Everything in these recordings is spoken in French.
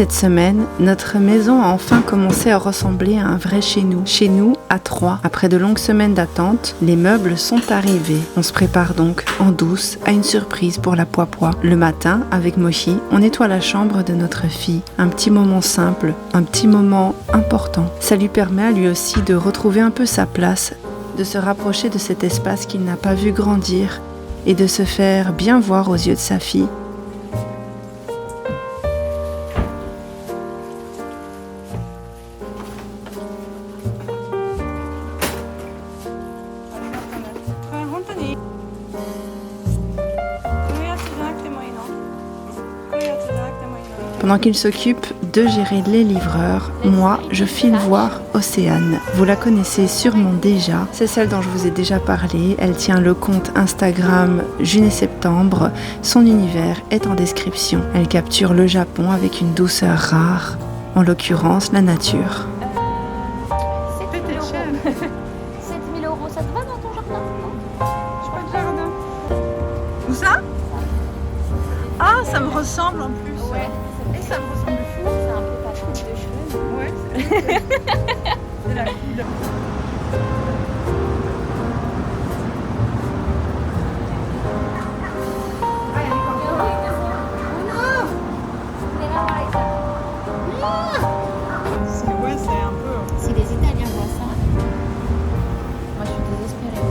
Cette semaine, notre maison a enfin commencé à ressembler à un vrai chez nous à 3. Après de longues semaines d'attente, les meubles sont arrivés. On se prépare donc, en douce, à une surprise pour la Poipois. Le matin, avec Mochi, on nettoie la chambre de notre fille. Un petit moment simple, un petit moment important. Ça lui permet à lui aussi de retrouver un peu sa place, de se rapprocher de cet espace qu'il n'a pas vu grandir et de se faire bien voir aux yeux de sa fille. Pendant qu'il s'occupe de gérer les livreurs, moi, je file voir Océane. Vous la connaissez sûrement déjà, c'est celle dont je vous ai déjà parlé. Elle tient le compte Instagram June et Septembre. Son univers est en description. Elle capture le Japon avec une douceur rare, en l'occurrence la nature. C'est peut-être cher. 7 000 €, ça te va dans ton jardin? J'ai pas de jardin. Où ça? Ah, ça me ressemble en plus. Ouais. Et ça me ressemble fou. C'est un peu ta coupe de cheveux. Ouais, c'est la couleur. Ouais, c'est un peu. Si les Italiens voient ça, moi je suis désespérée.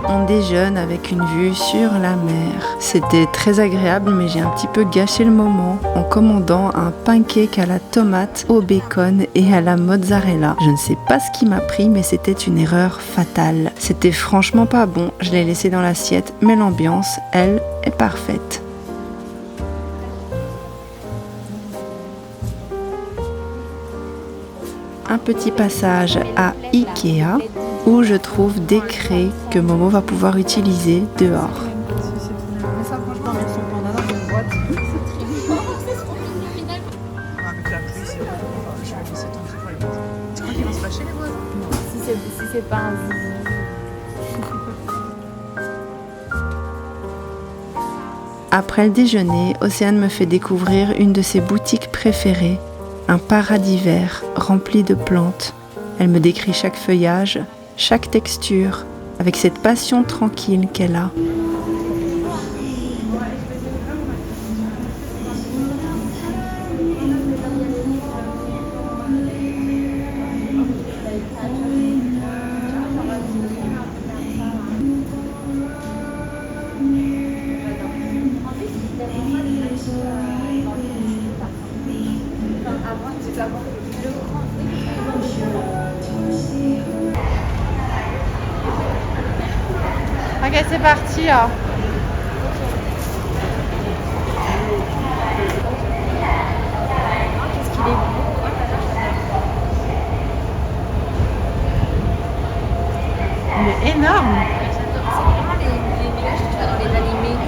On déjeune avec une vue sur la mer. C'était très agréable, mais j'ai un petit peu gâché le moment en commandant un pancake à la tomate, au bacon et à la mozzarella. Je ne sais pas ce qui m'a pris, mais c'était une erreur fatale. C'était franchement pas bon, je l'ai laissé dans l'assiette, mais l'ambiance, elle, est parfaite. Un petit passage à Ikea où je trouve des craies que Momo va pouvoir utiliser dehors. Mais ça, franchement, on met son panda dans une boîte. Avec la pluie, c'est bon. Je vais laisser tomber pour les voisins. Tu crois qu'ils vont se fâcher, les voisins? Si c'est pas un Après le déjeuner, Océane me fait découvrir une de ses boutiques préférées, un paradis vert rempli de plantes. Elle me décrit chaque feuillage, chaque texture, avec cette passion tranquille qu'elle a. Ok, c'est parti là. Qu'est-ce qu'il est beau. Il est énorme. C'est vraiment les villages que tu vois dans les animés.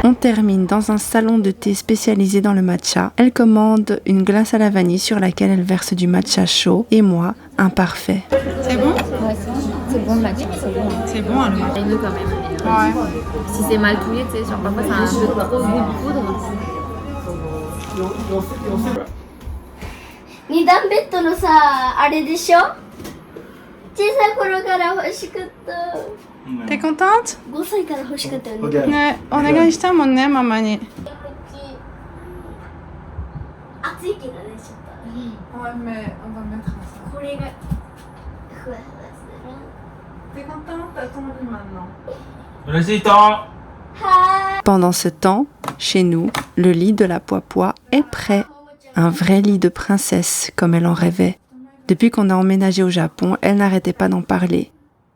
On termine dans un salon de thé spécialisé dans le matcha. Elle commande une glace à la vanille sur laquelle elle verse du matcha chaud et moi, un parfait. C'est bon? Ouais, c'est bon le matcha, c'est bon. C'est bon, hein, le matcha. C'est mieux quand même. Ouais. Si c'est mal touillé, tu sais, genre parfois ça a un peu trop goût de poudre. 二段ベッドのさあれでしょ小さい頃から欲しかった T'es contente? 5歳から欲しかったよね Ouais, on a gagné ça, mon nez, maman. 暑いけどねちょっと Ouais, mais on va mettre ça. これがふわふわす T'es contente? T'as ton lit maintenant. るは Pendant ce temps, chez nous, le lit de la Poipois est prêt. Un vrai lit de princesse, comme elle en rêvait. Depuis qu'on a emménagé au Japon, elle n'arrêtait pas d'en parler.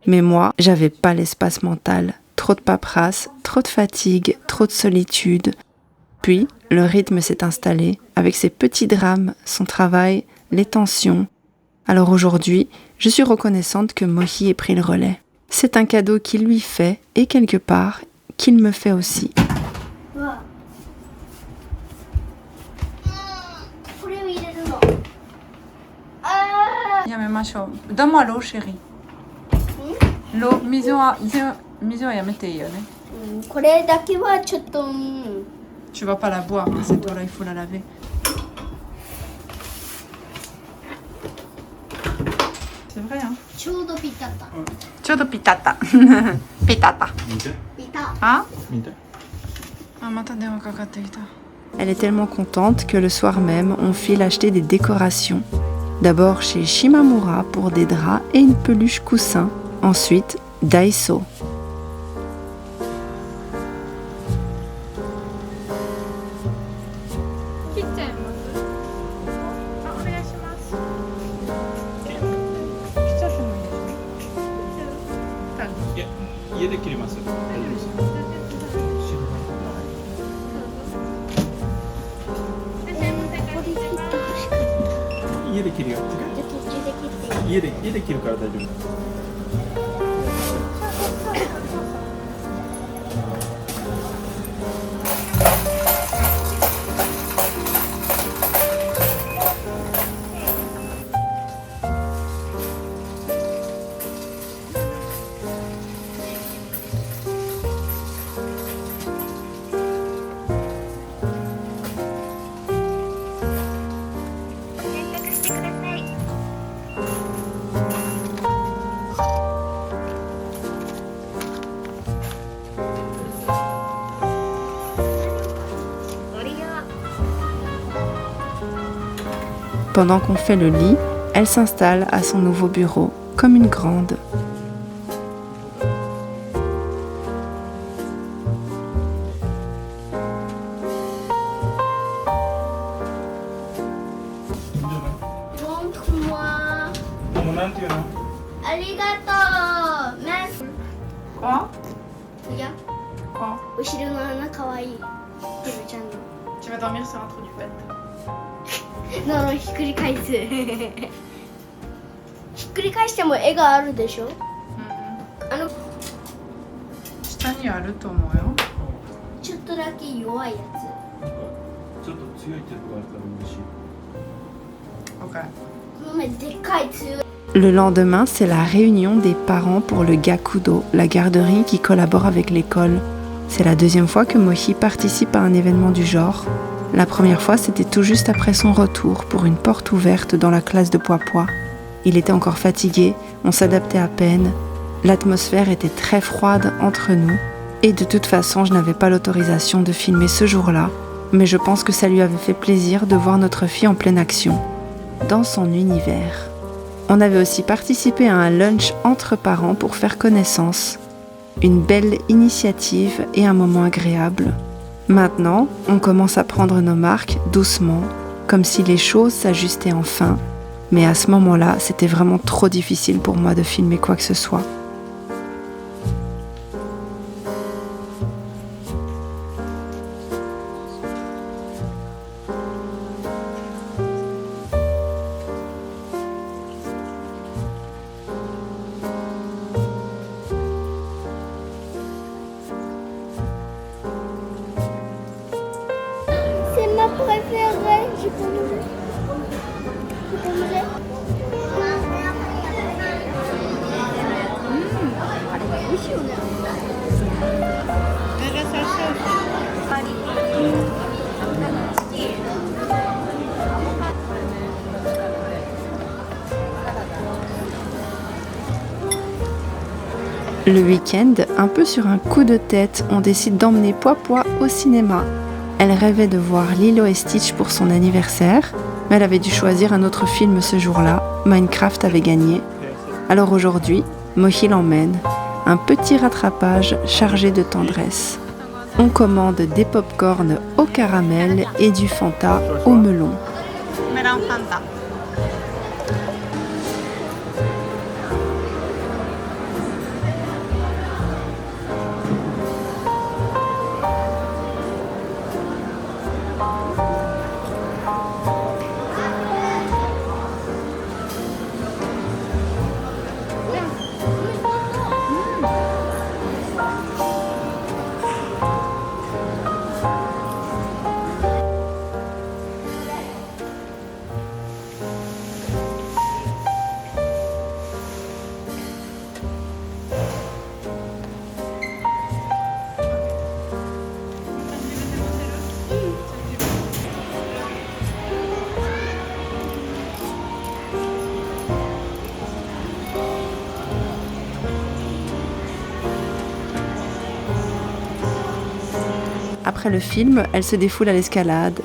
Mais moi, j'avais pas l'espace mental. Trop de paperasse, trop de fatigue, trop de solitude. Puis, le rythme s'est installé, avec ses petits drames, son travail, les tensions. Alors aujourd'hui, je suis reconnaissante que Mochi ait pris le relais. C'est un cadeau qu'il lui fait, et quelque part, qu'il me fait aussi. これを入れるのあ Yamema shou. Donne-moi l'eau, chérie. L'eau, miso wa yamete iyo ne. これだけはちょっと、Tu vas pas la boire, hein, cette eau-là, il faut la laver. C'est vrai, hein. ちょうどピタタ。 Chodo pitata. Pitata. ピタ。 Ah? Ah, m'attendez, on va cacater. Elle est tellement contente que le soir même, on file acheter des décorations. D'abord chez Shimamura pour des draps et une peluche coussin. Ensuite, Daiso. Pendant qu'on fait le lit, elle s'installe à son nouveau bureau, comme une grande. Montre-moi. Arigato. Merci. Quoi? Regarde. Quoi? 後ろの穴かわいい。てるちゃんの。 Tu vas dormir sur un trou du pet. のひっくり返す。ひっくり返しても絵があるでしょ。あの下にあると思うよ。ちょっとだけ弱いやちょっと強いテープがあるから嬉しい。 OK. つ。この前でっかい強い。 Le lendemain, c'est la réunion des parents pour le Gakudo, la garderie qui collabore avec l'école. C'est la deuxième fois que Mochi participe à un événement du genre. La première fois, c'était tout juste après son retour pour une porte ouverte dans la classe de Poipois. Il était encore fatigué, on s'adaptait à peine. L'atmosphère était très froide entre nous. Et de toute façon, je n'avais pas l'autorisation de filmer ce jour-là. Mais je pense que ça lui avait fait plaisir de voir notre fille en pleine action, dans son univers. On avait aussi participé à un lunch entre parents pour faire connaissance. Une belle initiative et un moment agréable. Maintenant, on commence à prendre nos marques doucement, comme si les choses s'ajustaient enfin. Mais à ce moment-là, c'était vraiment trop difficile pour moi de filmer quoi que ce soit. C'est ma préférée. Je peux manger. Je peux manger. Le week-end, un peu sur un coup de tête, on décide d'emmener Poipois au cinéma. Elle rêvait de voir Lilo et Stitch pour son anniversaire, mais elle avait dû choisir un autre film ce jour-là. Minecraft avait gagné. Alors aujourd'hui, Mochi l'emmène. Un petit rattrapage chargé de tendresse. On commande des pop-corn au caramel et du Fanta au melon. Melon Fanta. Après le film, elle se défoule à l'escalade.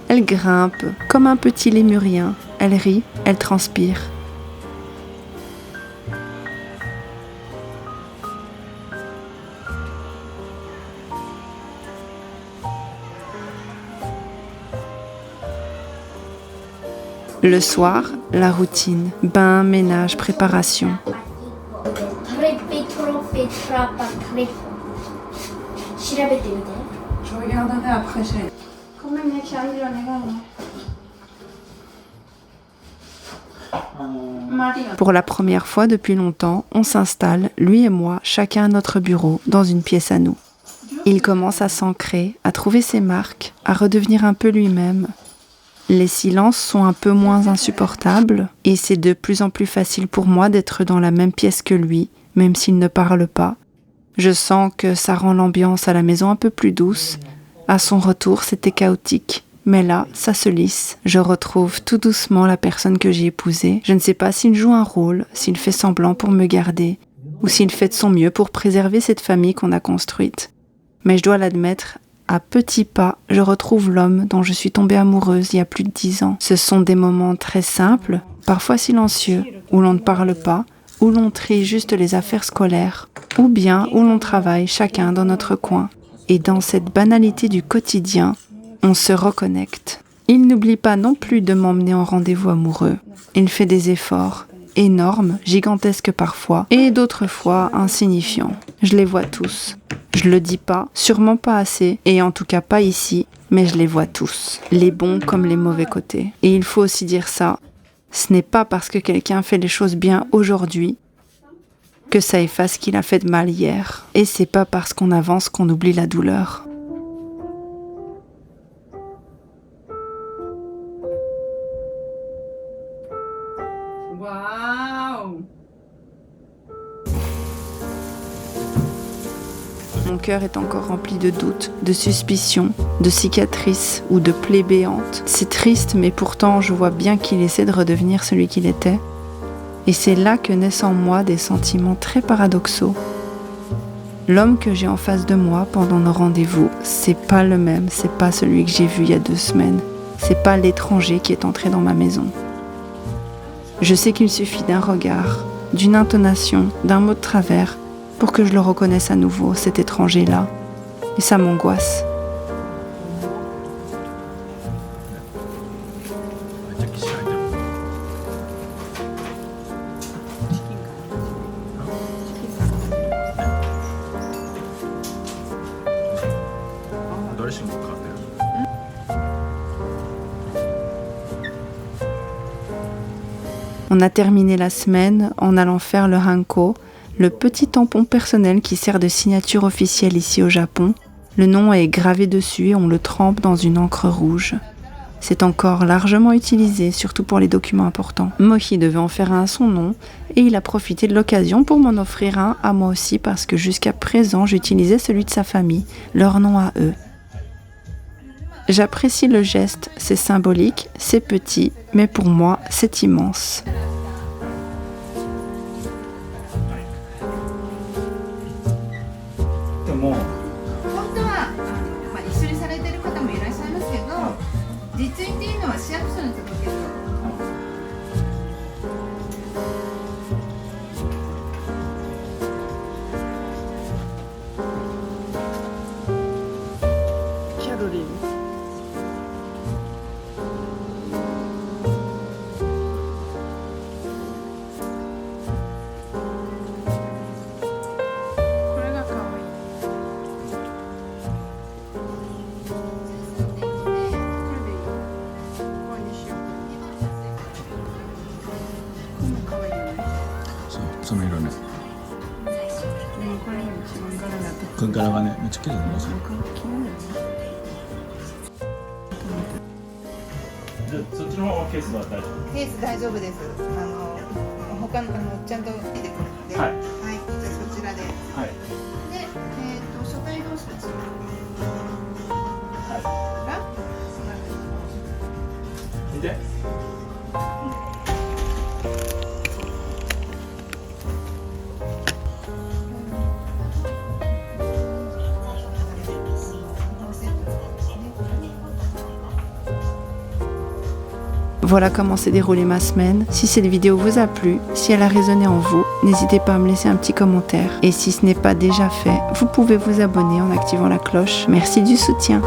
Elle grimpe, comme un petit lémurien. Elle rit, elle transpire. Le soir, la routine. Bain, ménage, préparation. Je regarderai après, chérie. Pour la première fois depuis longtemps, on s'installe, lui et moi, chacun à notre bureau, dans une pièce à nous. Il commence à s'ancrer, à trouver ses marques, à redevenir un peu lui-même. Les silences sont un peu moins insupportables et c'est de plus en plus facile pour moi d'être dans la même pièce que lui, même s'il ne parle pas. Je sens que ça rend l'ambiance à la maison un peu plus douce. À son retour, c'était chaotique. Mais là, ça se lisse. Je retrouve tout doucement la personne que j'ai épousée. Je ne sais pas s'il joue un rôle, s'il fait semblant pour me garder, ou s'il fait de son mieux pour préserver cette famille qu'on a construite. Mais je dois l'admettre, à petits pas, je retrouve l'homme dont je suis tombée amoureuse il y a plus de 10 ans. Ce sont des moments très simples, parfois silencieux, où l'on ne parle pas, où l'on trie juste les affaires scolaires, ou bien où l'on travaille chacun dans notre coin. Et dans cette banalité du quotidien, on se reconnecte. Il n'oublie pas non plus de m'emmener en rendez-vous amoureux. Il fait des efforts, énormes, gigantesques parfois, et d'autres fois insignifiants. Je les vois tous. Je le dis pas, sûrement pas assez, et en tout cas pas ici, mais je les vois tous. Les bons comme les mauvais côtés. Et il faut aussi dire ça, ce n'est pas parce que quelqu'un fait les choses bien aujourd'hui que ça efface ce qu'il a fait de mal hier. Et c'est pas parce qu'on avance qu'on oublie la douleur. Waouh! Mon cœur est encore rempli de doutes, de suspicions, de cicatrices ou de plaies béantes. C'est triste, mais pourtant je vois bien qu'il essaie de redevenir celui qu'il était. Et c'est là que naissent en moi des sentiments très paradoxaux. L'homme que j'ai en face de moi pendant nos rendez-vous, c'est pas le même, c'est pas celui que j'ai vu il y a 2 semaines. C'est pas l'étranger qui est entré dans ma maison. Je sais qu'il suffit d'un regard, d'une intonation, d'un mot de travers pour que je le reconnaisse à nouveau, cet étranger-là. Et ça m'angoisse. On a terminé la semaine en allant faire le hanko, le petit tampon personnel qui sert de signature officielle ici au Japon. Le nom est gravé dessus et on le trempe dans une encre rouge. C'est encore largement utilisé, surtout pour les documents importants. Mohi devait en faire un à son nom et il a profité de l'occasion pour m'en offrir un à moi aussi parce que jusqu'à présent j'utilisais celui de sa famille, leur nom à eux. J'apprécie le geste, c'est symbolique, c'est petit, mais pour moi c'est immense. Voilà comment s'est déroulée ma semaine. Si cette vidéo vous a plu, si elle a résonné en vous, n'hésitez pas à me laisser un petit commentaire. Et si ce n'est pas déjà fait, vous pouvez vous abonner en activant la cloche. Merci du soutien.